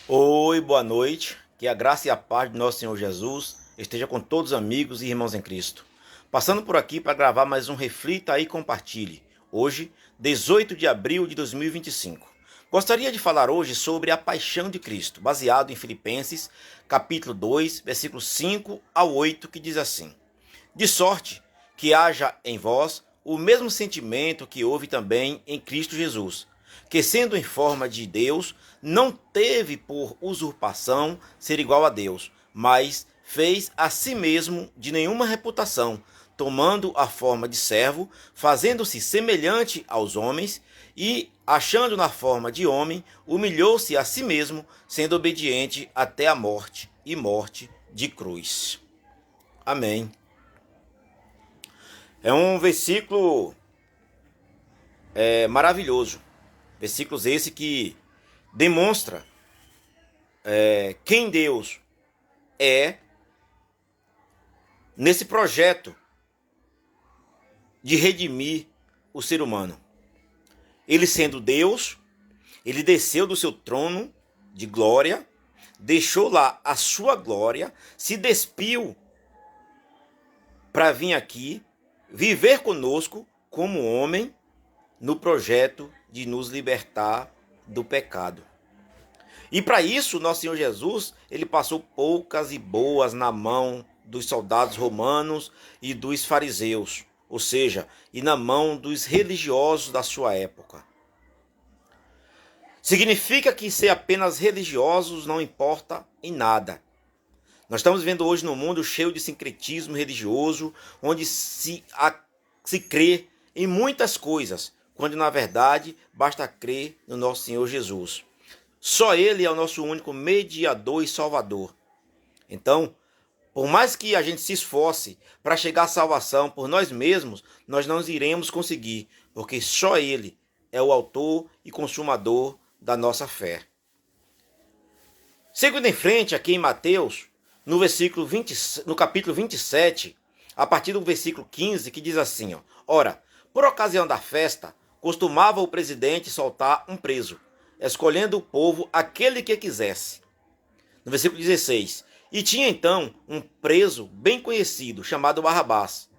Oi, boa noite. Que a graça e a paz de nosso Senhor Jesus esteja com todos os amigos e irmãos em Cristo. Passando por aqui para gravar mais um Reflita e Compartilhe. Hoje, 18 de abril de 2025. Gostaria de falar hoje sobre a paixão de Cristo, baseado em Filipenses, capítulo 2, versículos 5 ao 8, que diz assim: De sorte que haja em vós o mesmo sentimento que houve também em Cristo Jesus, que sendo em forma de Deus, não teve por usurpação ser igual a Deus, mas fez a si mesmo de nenhuma reputação, tomando a forma de servo, fazendo-se semelhante aos homens, e, achando na forma de homem, humilhou-se a si mesmo, sendo obediente até a morte, e morte de cruz. Amém. É um versículo maravilhoso. Versículos esse que demonstra quem Deus é nesse projeto de redimir o ser humano. Ele sendo Deus, ele desceu do seu trono de glória, deixou lá a sua glória, se despiu para vir aqui viver conosco como homem no projeto de nos libertar do pecado. E para isso, nosso Senhor Jesus, ele passou poucas e boas na mão dos soldados romanos e dos fariseus, ou seja, e na mão dos religiosos da sua época. Significa que ser apenas religiosos não importa em nada. Nós estamos vendo hoje no mundo cheio de sincretismo religioso, onde se crê em muitas coisas, quando na verdade basta crer no nosso Senhor Jesus. Só Ele é o nosso único mediador e salvador. Então, por mais que a gente se esforce para chegar à salvação por nós mesmos, nós não iremos conseguir, porque só Ele é o autor e consumador da nossa fé. Seguindo em frente aqui em Mateus, no versículo 20, no capítulo 27, a partir do versículo 15, que diz assim, ó: Ora, por ocasião da festa, costumava o presidente soltar um preso, escolhendo o povo aquele que quisesse. No versículo 16, e tinha então um preso bem conhecido, chamado Barrabás.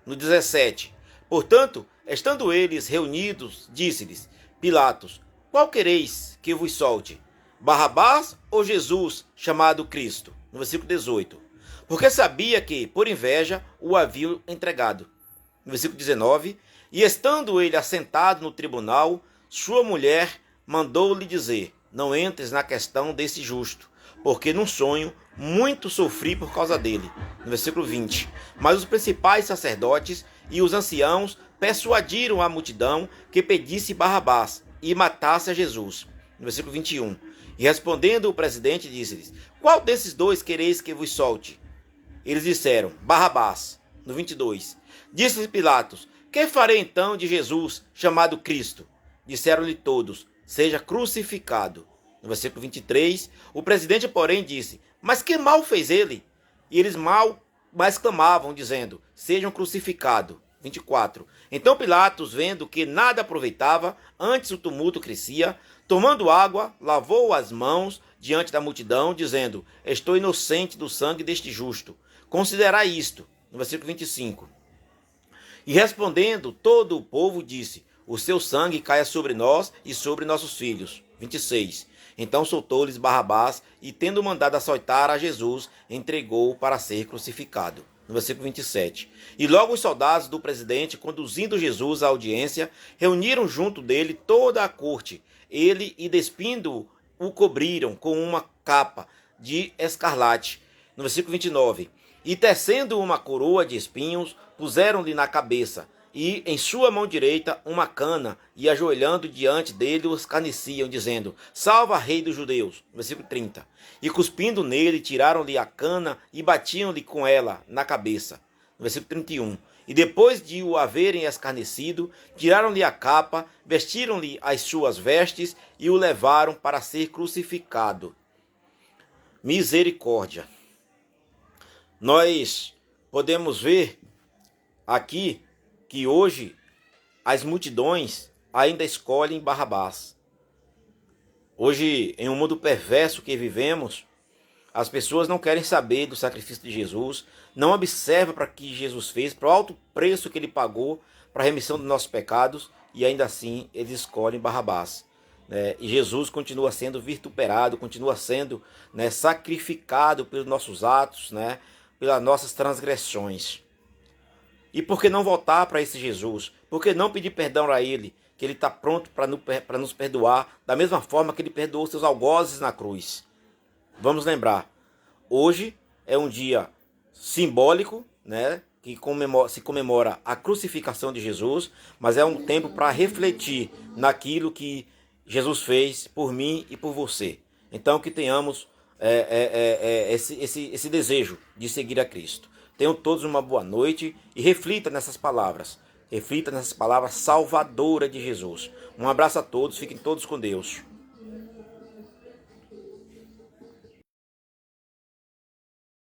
No 17, portanto, estando eles reunidos, disse-lhes Pilatos: Qual quereis que vos solte? Barrabás ou Jesus, chamado Cristo? No versículo 18, porque sabia que, por inveja, o haviam entregado. No versículo 19, e estando ele assentado no tribunal, sua mulher mandou-lhe dizer: Não entres na questão desse justo, porque num sonho muito sofri por causa dele. No versículo 20, mas os principais sacerdotes e os anciãos persuadiram a multidão que pedisse Barrabás e matasse a Jesus. No versículo 21, e respondendo o presidente, disse-lhes: Qual desses dois quereis que vos solte? Eles disseram: Barrabás. No 22, disse-lhe Pilatos: Que farei então de Jesus, chamado Cristo? Disseram-lhe todos: Seja crucificado. No versículo 23, o presidente, porém, disse: Mas que mal fez ele? E eles mais clamavam, dizendo: Sejam crucificados. 24. Então Pilatos, vendo que nada aproveitava, antes o tumulto crescia, tomando água, lavou as mãos diante da multidão, dizendo: Estou inocente do sangue deste justo. Considerai isto. No versículo 25. E respondendo todo o povo disse: O seu sangue caia sobre nós e sobre nossos filhos. 26. Então soltou-lhes Barrabás e, tendo mandado açoitar a Jesus, entregou-o para ser crucificado. No versículo 27. E logo os soldados do presidente, conduzindo Jesus à audiência, reuniram junto dele toda a corte. Ele, e despindo-o, o cobriram com uma capa de escarlate. No versículo 29. E tecendo uma coroa de espinhos, puseram-lhe na cabeça, e em sua mão direita uma cana, e ajoelhando diante dele os escarneciam, dizendo: Salva, rei dos judeus. Versículo 30. E cuspindo nele, tiraram-lhe a cana e batiam-lhe com ela na cabeça. Versículo 31. E depois de o haverem escarnecido, tiraram-lhe a capa, vestiram-lhe as suas vestes e o levaram para ser crucificado. Misericórdia. Nós podemos ver aqui que hoje as multidões ainda escolhem Barrabás. Hoje, em um mundo perverso que vivemos, as pessoas não querem saber do sacrifício de Jesus, não observam para o que Jesus fez, para o alto preço que ele pagou para a remissão dos nossos pecados, e ainda assim eles escolhem Barrabás. Né? E Jesus continua sendo vituperado, continua sendo, né, sacrificado pelos nossos atos, né, pelas nossas transgressões. E por que não voltar para esse Jesus? Por que não pedir perdão a Ele? Que Ele está pronto para nos perdoar, da mesma forma que Ele perdoou seus algozes na cruz. Vamos lembrar, hoje é um dia simbólico, né, que se comemora a crucificação de Jesus, mas é um tempo para refletir naquilo que Jesus fez por mim e por você. Então que tenhamos esse desejo de seguir a Cristo. Tenham todos uma boa noite e reflita nessas palavras. Reflita nessas palavras salvadoras de Jesus. Um abraço a todos, fiquem todos com Deus.